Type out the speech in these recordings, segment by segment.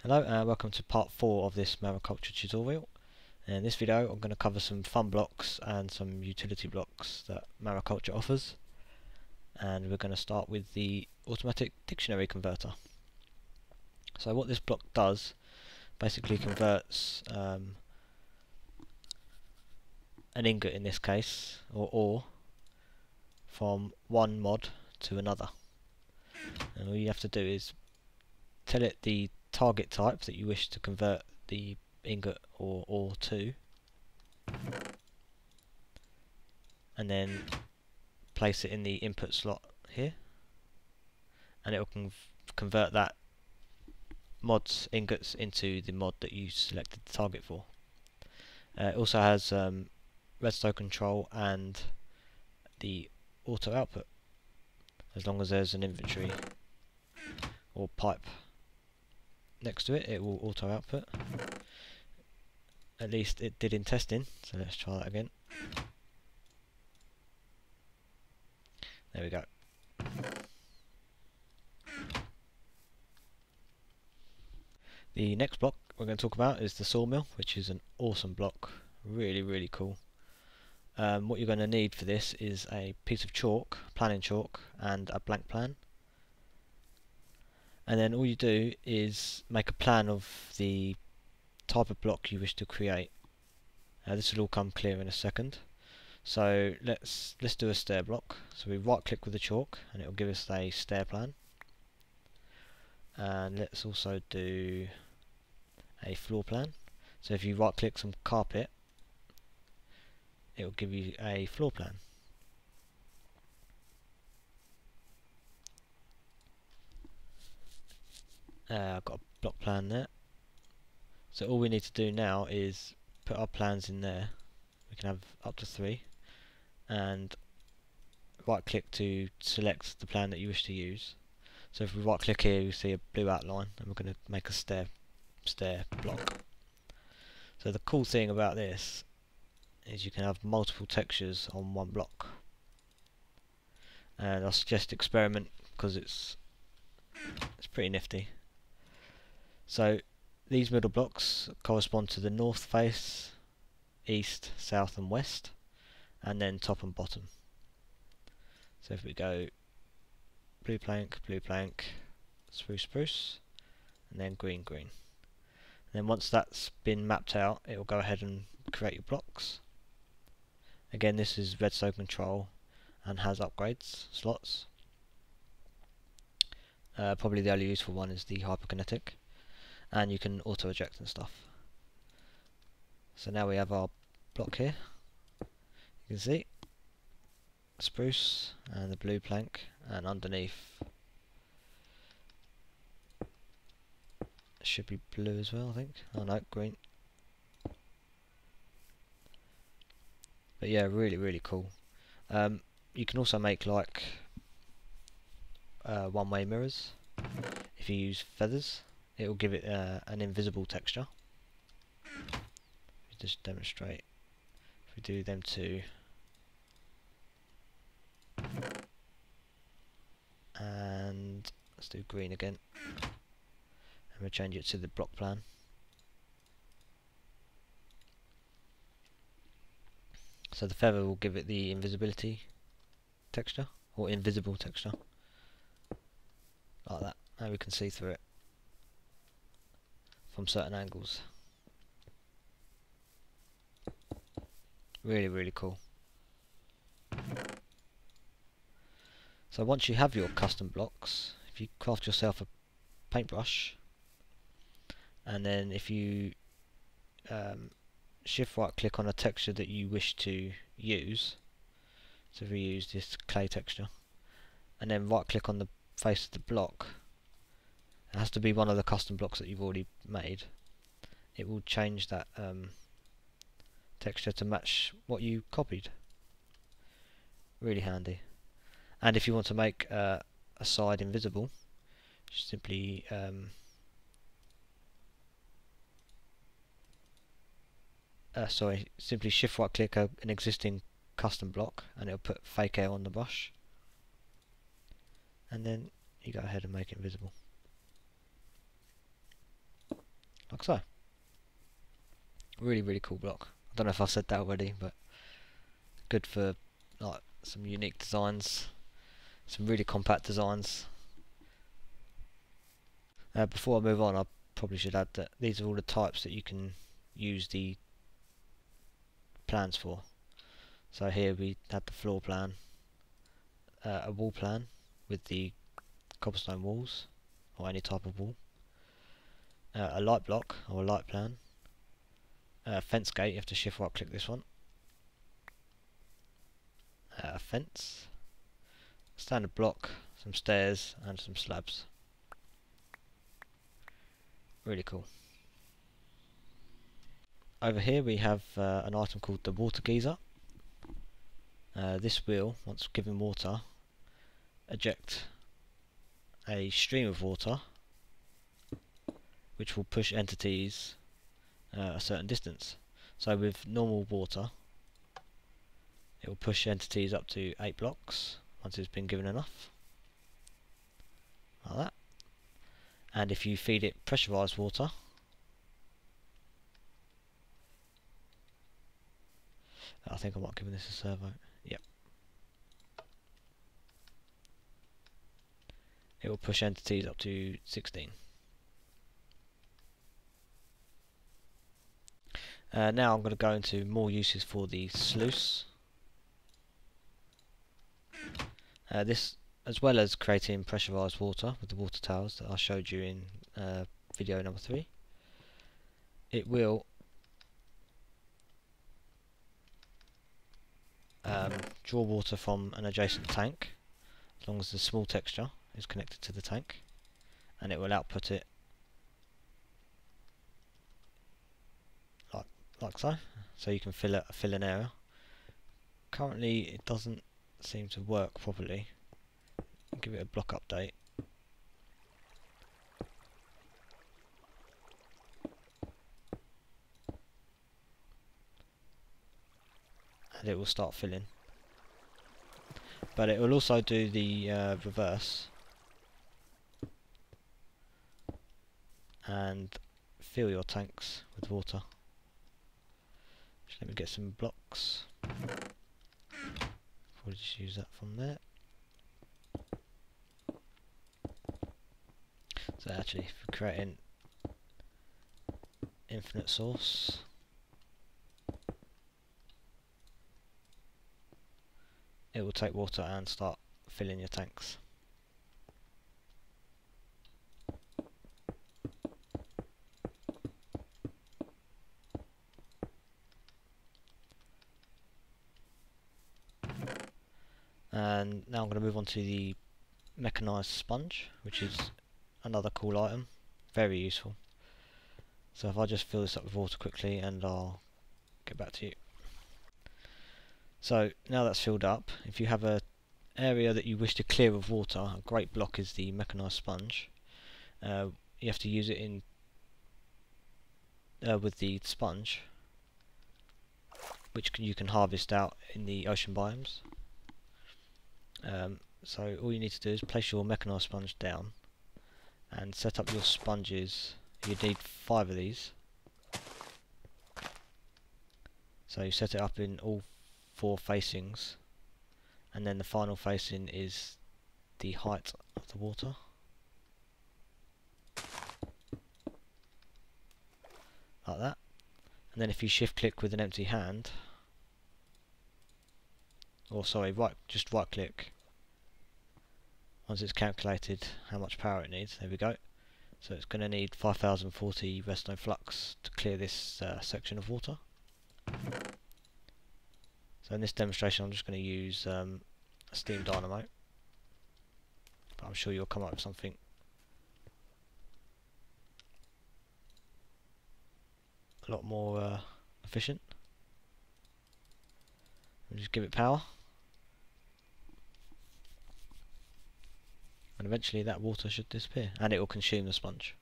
Hello and welcome to part 4 of this Mariculture tutorial. In this video I'm going to cover some fun blocks and some utility blocks that Mariculture offers, and we're going to start with the automatic dictionary converter. So what this block does basically converts an ingot, in this case, or ore, from one mod to another. And all you have to do is tell it the target type that you wish to convert the ingot or ore to, and then place it in the input slot here, and it will convert that mod's ingots into the mod that you selected the target for. It also has redstone control and the auto output, as long as there's an inventory or pipe next to it, it will auto output. At least it did in testing, so let's try that again. There we go. The next block we're going to talk about is the Sawmill, which is an awesome block, really cool. What you're going to need for this is a piece of chalk, planning chalk, and a blank plan. And then all you do is make a plan of the type of block you wish to create. This will all come clear in a second. So let's do a stair block. So we right click with the chalk and it will give us a stair plan. And let's also do a floor plan. So if you right click some carpet, it will give you a floor plan. I've got a block plan there. So all we need to do now is put our plans in there. We can have up to 3, and right click to select the plan that you wish to use. So if we right click here, you see a blue outline, and we're going to make a stair block. So the cool thing about this is you can have multiple textures on one block, and I suggest experiment because it's pretty nifty. So these middle blocks correspond to the north face, east, south and west, and then top and bottom. So if we go blue plank, spruce, and then green. And then once that's been mapped out, it will go ahead and create your blocks. Again, this is redstone control and has upgrades slots. Probably the only useful one is the hyperkinetic, and you can auto eject and stuff. So now we have our block here. You can see spruce and the blue plank, and underneath it should be blue as well, I think. Oh no, green. But yeah, really cool. You can also make like one-way mirrors. If you use feathers, it will give it an invisible texture. Just demonstrate. If we do them two, and let's do green again, and we'll change it to the block plan. So the feather will give it the invisibility texture, or invisible texture, like that. Now we can see through it from certain angles. Really cool. So once you have your custom blocks, if you craft yourself a paintbrush, and then if you shift right click on a texture that you wish to use, so if we use this clay texture, and then right click on the face of the block, it has to be one of the custom blocks that you've already made. It will change that texture to match what you copied. Really handy. And if you want to make a side invisible, simply simply shift right click an existing custom block, and it'll put fake air on the brush, and then you go ahead and make it invisible. like so. Really, really cool block. I don't know if I've said that already, but good for like some unique designs, some really compact designs. Before I move on, I probably should add that these are all the types that you can use the plans for. So here we had the floor plan, a wall plan with the cobblestone walls, or any type of wall, a light block or a light plan, fence gate, you have to shift right click this one, a fence, standard block, some stairs and some slabs. Really cool. Over here we have an item called the water geyser. This will, once given water, eject a stream of water which will push entities a certain distance. So with normal water it will push entities up to 8 blocks once it's been given enough, like that. And if you feed it pressurised water, I think I might give this a servo, yep, it will push entities up to 16. Now I'm going to go into more uses for the sluice. This, as well as creating pressurised water with the water towers that I showed you in video number 3, it will draw water from an adjacent tank as long as the small texture is connected to the tank, and it will output it like so. So you can fill an area. Currently it doesn't seem to work properly. I'll give it a block update. And it will start filling. But it will also do the reverse and fill your tanks with water. Just let me get some blocks. We'll just use that from there. So actually, if we're creating infinite source, it will take water and start filling your tanks. And now I'm going to move on to the Mechanized Sponge, which is another cool item, very useful. So if I just fill this up with water quickly and I'll get back to you. So now that's filled up, if you have an area that you wish to clear of water, a great block is the Mechanized Sponge. You have to use it in with the sponge, which you can harvest out in the ocean biomes. So all you need to do is place your Mechanized Sponge down and set up your sponges. You need 5 of these. So you set it up in all 4 facings, and then the final facing is the height of the water. Like that. And then if you shift click with an empty hand, or sorry, just right click, once it's calculated how much power it needs, there we go. So it's going to need 5040 redstone flux to clear this section of water. So in this demonstration I'm just going to use a steam dynamo, but I'm sure you'll come up with something a lot more efficient. We'll just give it power, and eventually that water should disappear and it will consume the sponge.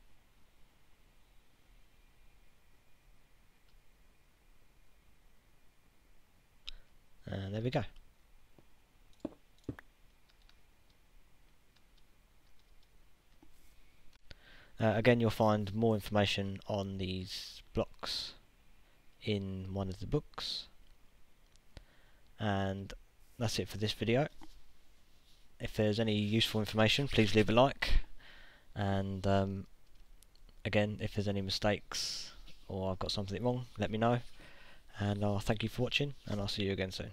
And there we go. Again, you'll find more information on these blocks in one of the books. And that's it for this video. If there's any useful information, please leave a like. And again, if there's any mistakes or I've got something wrong, let me know. And I'll thank you for watching, and I'll see you again soon.